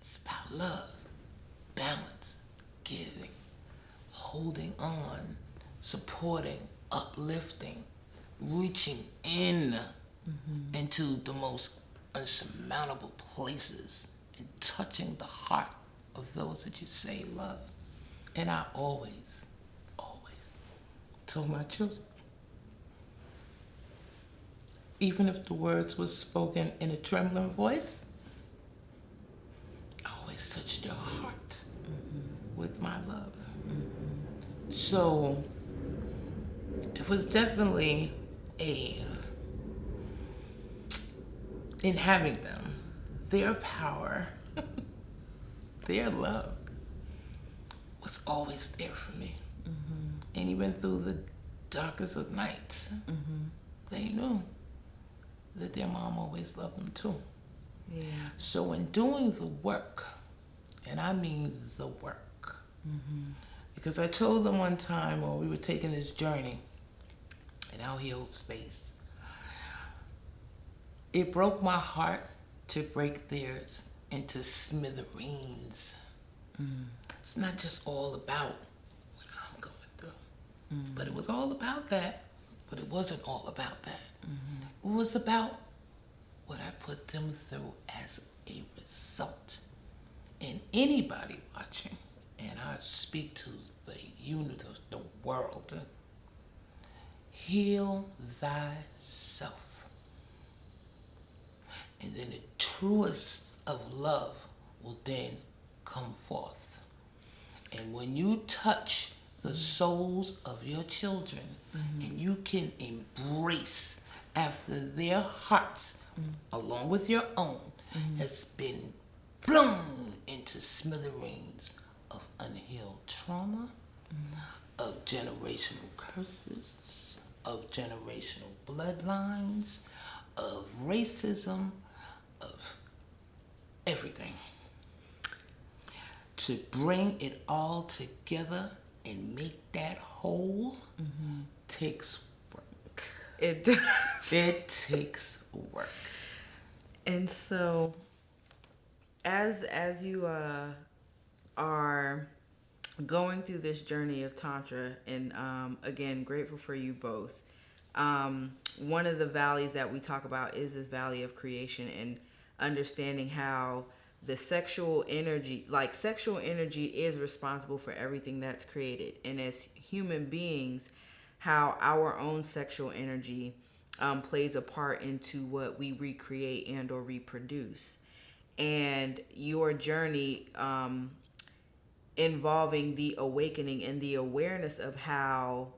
It's about love, balance, giving, holding on, supporting, uplifting, reaching in into the most unsurmountable places and touching the heart of those that you say love. And I always told my children, even if the words were spoken in a trembling voice, I always touched your heart with my love. So it was definitely in having them, their power, their love was always there for me. And even through the darkest of nights, they knew that their mom always loved them too. Yeah. So in doing the work, and I mean the work, because I told them one time when we were taking this journey in our healed space, it broke my heart to break theirs into smithereens. It's not just all about what I'm going through, but it was all about that, but it wasn't all about that. It was about what I put them through as a result. And anybody watching, and I speak to the universe, the world, heal thyself. And then the truest of love will then come forth. And when you touch the souls of your children, and you can embrace after their hearts, along with your own, has been blown into smithereens of unhealed trauma, of generational curses, of generational bloodlines, of racism, of everything. To bring it all together and make that whole takes work. It does. It takes work. And so, as you are going through this journey of Tantra, and again, grateful for you both. One of the valleys that we talk about is this valley of creation, and understanding how the sexual energy is responsible for everything that's created. And as human beings, how our own sexual energy plays a part into what we recreate and or reproduce. And your journey involving the awakening and the awareness of how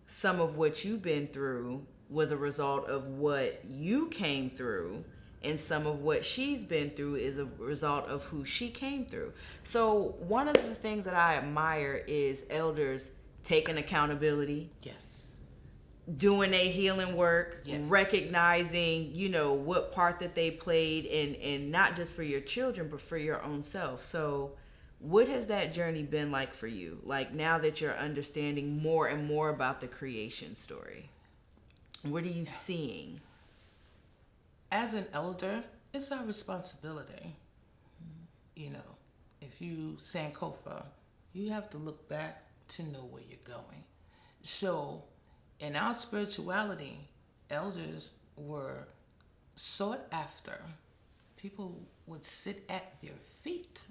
some of what you've been through was a result of what you came through, and some of what she's been through is a result of who she came through. So one of the things that I admire is elders taking accountability. Yes. Doing a healing work, yes. Recognizing, what part that they played, and not just for your children, but for your own self. So what has that journey been like for you? Like, now that you're understanding more and more about the creation story, what are you seeing? As an elder, it's our responsibility. If you Sankofa, you have to look back to know where you're going. So in our spirituality, elders were sought after. People would sit at their feet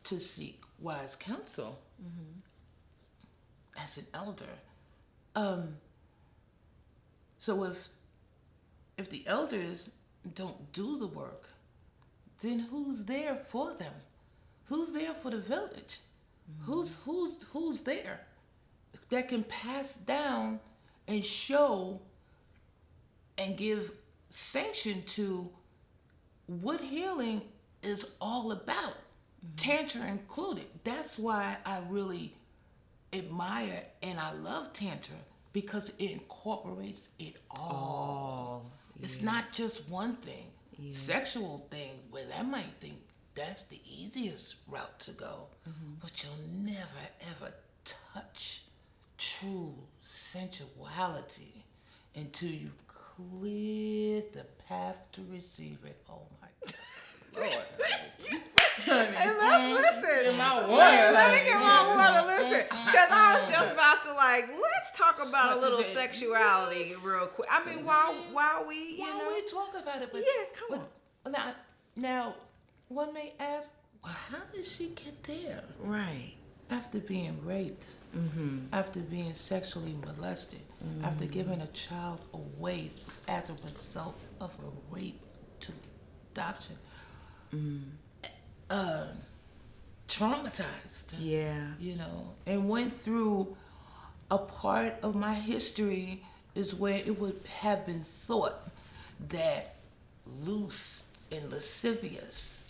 to seek wise counsel. As an elder. So if the elders don't do the work, then who's there for them? Who's there for the village? Who's there that can pass down and show and give sanction to what healing is all about, Tantra included? That's why I really admire and I love Tantra, because it incorporates it all. Yeah. It's not just one thing. Yeah. Sexual thing, where I might think that's the easiest route to go, but you'll never ever touch true sensuality until you've cleared the path to receive it. Oh my God. Lord, let's listen. Get my water. Let me get my water. Listen, because I was just about to let's talk about a little sexuality real quick. I mean, while we talk about it, but yeah, come on. Now, one may ask, well, how did she get there? Right. After being raped, after being sexually molested, after giving a child away as a result of a rape to adoption, traumatized. Yeah. And went through a part of my history is where it would have been thought that loose and lascivious,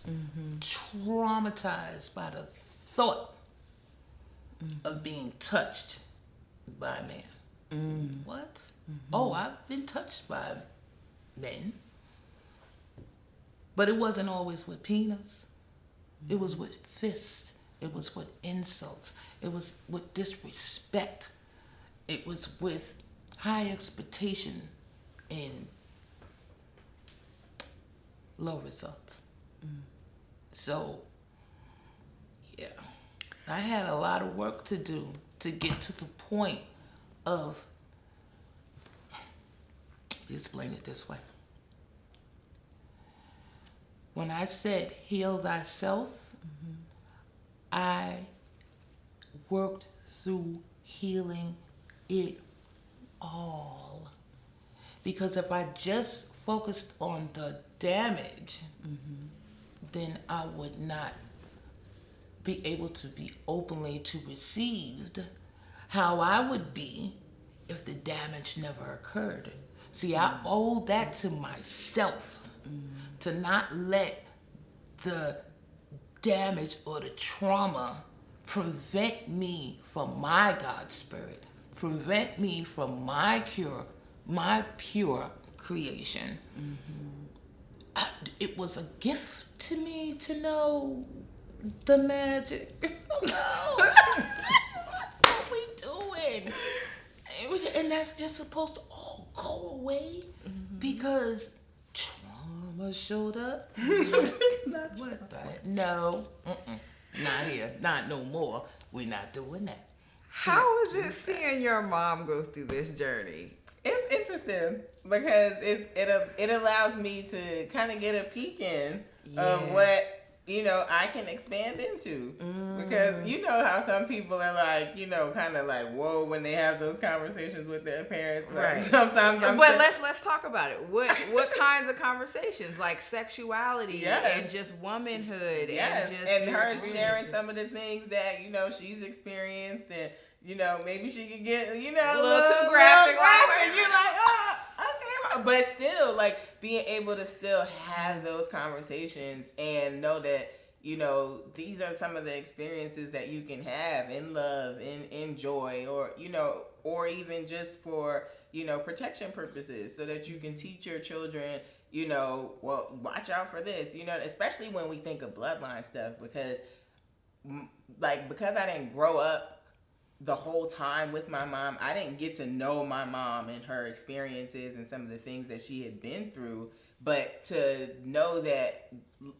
traumatized by the thought of being touched by a man. What? Oh, I've been touched by men. But it wasn't always with penis. It was with fists. It was with insults. It was with disrespect. It was with high expectation and low results. So, yeah. I had a lot of work to do to get to the point of, explain it this way. When I said heal thyself, I worked through healing it all. Because if I just focused on the damage, then I would not be able to be openly to received how I would be if the damage never occurred. See, I owe that to myself, to not let the damage or the trauma prevent me from my God spirit, prevent me from my pure creation. It was a gift to me to know the magic. What we doing? And that's just supposed to all go away because trauma showed up. What the? No, not here, not no more. We're not doing that. How is it seeing your mom go through this journey? It's interesting because it allows me to kind of get a peek in of what I can expand into. Because how some people are like, kind of like, whoa, when they have those conversations with their parents. Like, right. Sometimes let's talk about it. What kinds of conversations? Like sexuality and just womanhood and her sharing some of the things that, she's experienced and maybe she could get, a little too graphic. And you're like, oh, okay. But still, like, being able to still have those conversations and know that, these are some of the experiences that you can have in love, in joy, or, or even just for, protection purposes so that you can teach your children, well, watch out for this, especially when we think of bloodline stuff because I didn't grow up the whole time with my mom, I didn't get to know my mom and her experiences and some of the things that she had been through. But to know that,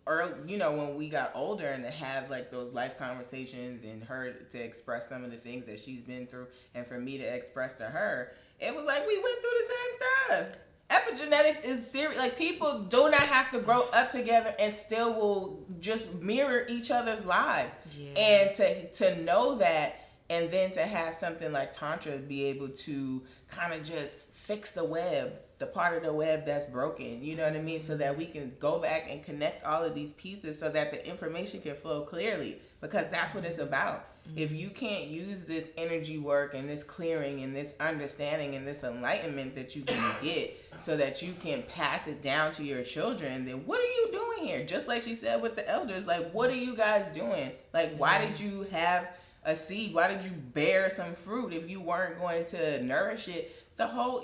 when we got older and to have like those life conversations and her to express some of the things that she's been through and for me to express to her, it was like we went through the same stuff. Epigenetics is serious. Like, people do not have to grow up together and still will just mirror each other's lives. Yeah. And to know that, and then to have something like Tantra be able to kind of just fix the web, the part of the web that's broken, you know what I mean? So that we can go back and connect all of these pieces so that the information can flow clearly, because that's what it's about. If you can't use this energy work and this clearing and this understanding and this enlightenment that you can get so that you can pass it down to your children, then what are you doing here? Just like she said with the elders, like, what are you guys doing? Like, why did you have a seed? Why did you bear some fruit if you weren't going to nourish it the whole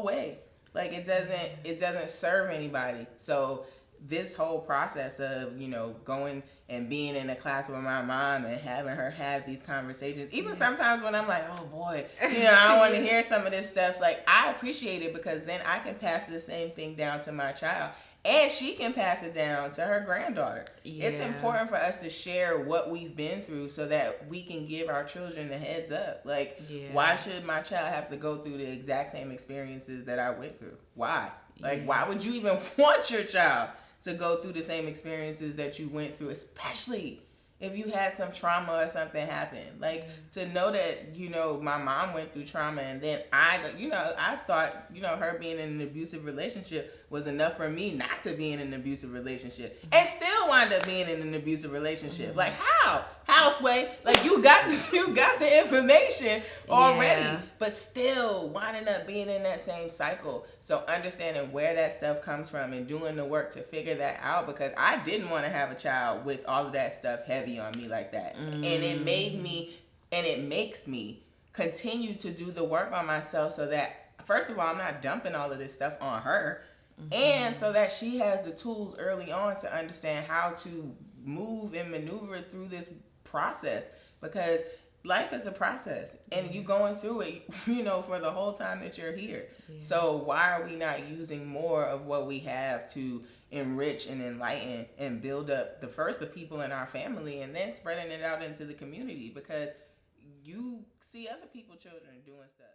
way? Like, it doesn't serve anybody. So this whole process of, going and being in a class with my mom and having her have these conversations, even sometimes when I'm like, oh boy, I don't want to hear some of this stuff, like, I appreciate it because then I can pass the same thing down to my child. and she can pass it down to her granddaughter. Yeah. It's important for us to share what we've been through so that we can give our children a heads up. Like, why should my child have to go through the exact same experiences that I went through? Why? Like, why would you even want your child to go through the same experiences that you went through, especially if you had some trauma or something happen? Like, to know that, you know, my mom went through trauma, and then I thought, you know, her being in an abusive relationship was enough for me not to be in an abusive relationship, and still wind up being in an abusive relationship. Like, how, Sway? Like, you got the information already, but still winding up being in that same cycle. So understanding where that stuff comes from and doing the work to figure that out, because I didn't want to have a child with all of that stuff heavy on me like that. And it makes me continue to do the work on myself, so that, first of all, I'm not dumping all of this stuff on her, and so that she has the tools early on to understand how to move and maneuver through this process, because life is a process, and you going through it, you know, for the whole time that you're here. So why are we not using more of what we have to enrich and enlighten and build up the people in our family, and then spreading it out into the community, because you see other people's children doing stuff.